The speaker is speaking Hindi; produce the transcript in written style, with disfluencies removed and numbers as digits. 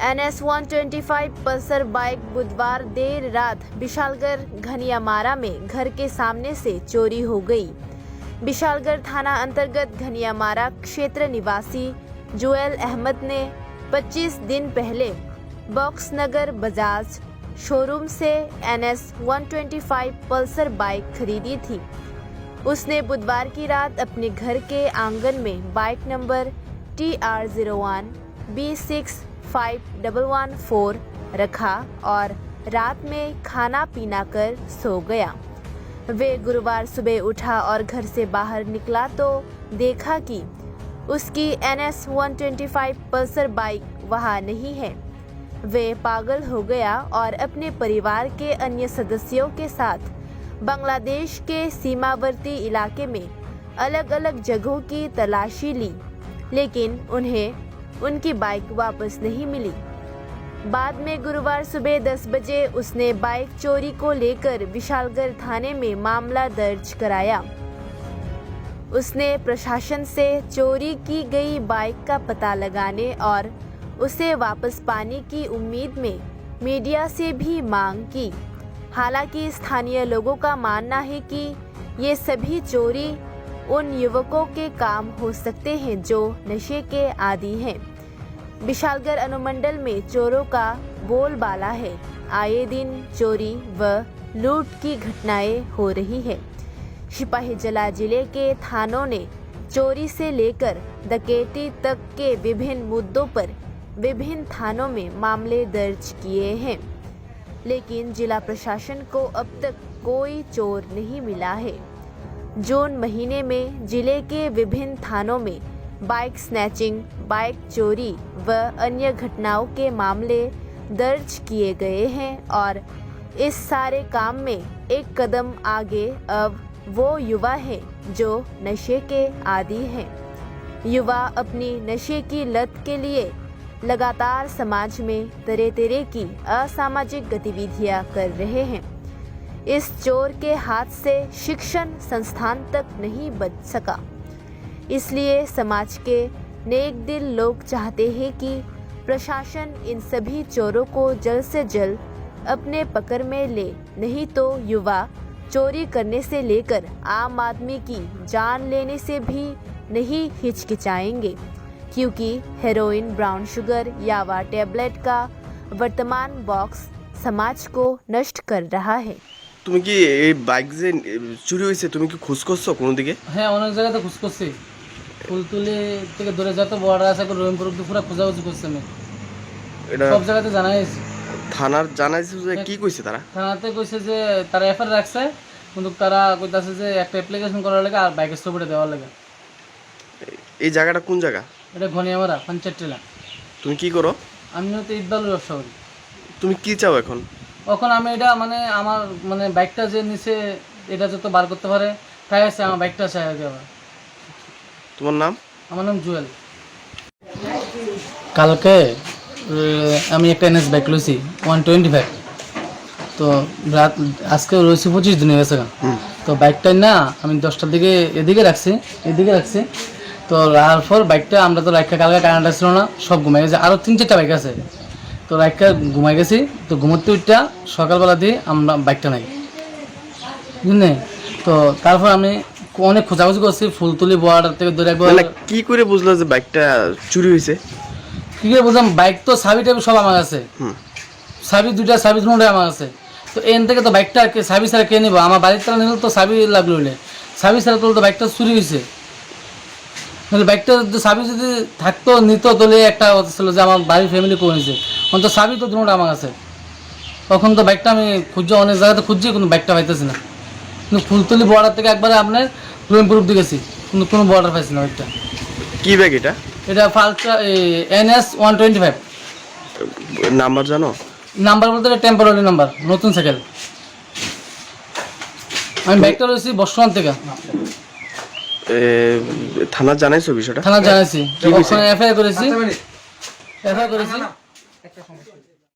NS 125 पल्सर बाइक बुधवार देर रात विशालगढ़ घनियामारा में घर के सामने से चोरी हो गई। विशालगढ़ थाना अंतर्गत घनियामारा क्षेत्र निवासी जुएल अहमद ने 25 दिन पहले बॉक्स नगर बजाज शोरूम से NS 125 पल्सर बाइक खरीदी थी। उसने बुधवार की रात अपने घर के आंगन में बाइक नंबर TR01 B65114 रखा और रात में खाना पीना कर सो गया। वे गुरुवार सुबह उठा और घर से बाहर निकला तो देखा कि उसकी NS 125 पल्सर बाइक वहाँ नहीं है। वे पागल हो गया और अपने परिवार के अन्य सदस्यों के साथ बांग्लादेश के सीमावर्ती इलाके में अलग अलग जगहों की तलाशी ली, लेकिन उन्हें उनकी बाइक वापस नहीं मिली। बाद में गुरुवार सुबह 10 बजे उसने बाइक चोरी को लेकर विशालगढ़ थाने में मामला दर्ज कराया। उसने प्रशासन से चोरी की गई बाइक का पता लगाने और उसे वापस पाने की उम्मीद में मीडिया से भी मांग की। हालांकि स्थानीय लोगों का मानना है कि ये सभी चोरी उन युवकों के काम हो सकते हैं जो नशे के आदी हैं। विशालगढ़ अनुमंडल में चोरों का बोलबाला है। आए दिन चोरी व लूट की घटनाएं हो रही है। सिपाहीजला जिले के थानों ने चोरी से लेकर डकैती तक के विभिन्न मुद्दों पर विभिन्न थानों में मामले दर्ज किए हैं, लेकिन जिला प्रशासन को अब तक कोई चोर नहीं मिला है। जून महीने में जिले के विभिन्न थानों में बाइक स्नैचिंग, बाइक चोरी व अन्य घटनाओं के मामले दर्ज किए गए हैं और इस सारे काम में एक कदम आगे अब वो युवा है जो नशे के आदी हैं। युवा अपनी नशे की लत के लिए लगातार समाज में तरह तरह की असामाजिक गतिविधियां कर रहे हैं। इस चोर के हाथ से शिक्षण संस्थान तक नहीं बच सका। इसलिए समाज के नेक दिल लोग चाहते हैं कि प्रशासन इन सभी चोरों को जल्द से जल्द अपने पकड़ में ले, नहीं तो युवा चोरी करने से लेकर आम आदमी की जान लेने से भी नहीं हिचकिचाएंगे, क्योंकि हेरोइन, ब्राउन शुगर, यावा टैबलेट का वर्तमान बॉक्स समाज को नष्ट कर रहा है। তুমি কি এই বাইক যে চুরি হয়েছে তুমি কি খোঁজ করছো কোনো দিকে? হ্যাঁ, অনেক জায়গাতে খোঁজ করছি। ফুলতুলি থেকে ধরে যত বর্ডার আছে রহিমপুর অব্দি পুরো খোঁজাখুঁজি করছি আমি। এটা সব জায়গাতে জানাইছি। থানার জানাইছে যে কি কইছে তারা? থানাতে কইছে যে তারা এফআইআর রাখছে, কিন্তু তারা কইতাছে যে একটা অ্যাপ্লিকেশন করার লাগে আর বাইকের ছবিটা দেওয়ার লাগে। এই জায়গাটা কোন জায়গা? এটা ঘনিয়ামারা পঞ্চায়েত টিলা। তুমি কি করো? আমি হচ্ছে ইটবালুর ব্যবসা করি। তুমি কি চাও এখন? এখন আমি এটা আমার বাইকটা যে নিচে এটা যত বার করতে পারে তাই আছে, আমার বাইকটা চাই আগে। আবার তোমার নাম? আমার নাম জুয়েল। কালকে আমি একটা NS বাইক লইছি 125, তো রাত আজকে রয়েছে 25 দিন হয়ে গেছে। তো বাইকটা না আমি 10টার দিকে এদিকে রাখছি তো রাখার পর বাইকটা আমরা তো রাখা কালকে কারেন্ট ছিল না, সব ঘুমাই গেছে। আরও 3-4টা বাইক আছে, তো রাখা ঘুমাই গেছি। তো ঘুমোতে উঠটা সকালবেলা দিয়ে আমরা বাইকটা নাই, বুঝলেন? তো তারপর আমি অনেক খোঁজাখুঁজি করছি ফুলতুলি বর্ডার থেকে ধরে একবার। কি করে বুঝলো যে বাইকটা চুরি হয়েছে? কি করে বুঝলাম? বাইক তো চাবি টাবি সব আমার আছে, চাবি দুটা আমার আছে। তো এন থেকে তো বাইকটা চাবি ছাড়া কে নিব? আমার বাড়ির তারা নিলে তো চাবি লাগলো, চাবি ছাড়া তো বাইকটা চুরি হয়েছে। বাইকটা চাবি যদি থাকতো নিত তাহলে একটা কথা ছিল যে আমার বাড়ির ফ্যামিলি করেছে, এখন তো চাবি তো দুটো আমার আছে। তখন তো বাইকটা আমি খুঁজছি, অনেক জায়গাতে খুঁজছি, কিন্তু বাইকটা পাইতেছি না। কিন্তু ফুলতলি বর্ডার থেকে একবারে আপনার রহিমপুর অব্দি গেছি, কিন্তু কোনো বর্ডার পাইছি না। বাইকটা কি ব্যাগ এটা? এটা ফালটা NS 125। নাম্বার জানো? নাম্বার বলতে টেম্পোরারি নাম্বার, নতুন সাইকেল। আমি বাইকটা রয়েছি বর্ষমান থেকে। থানা জানাইছো বিষয়টা? থানা জানাইছি, এফআইআর করেছি।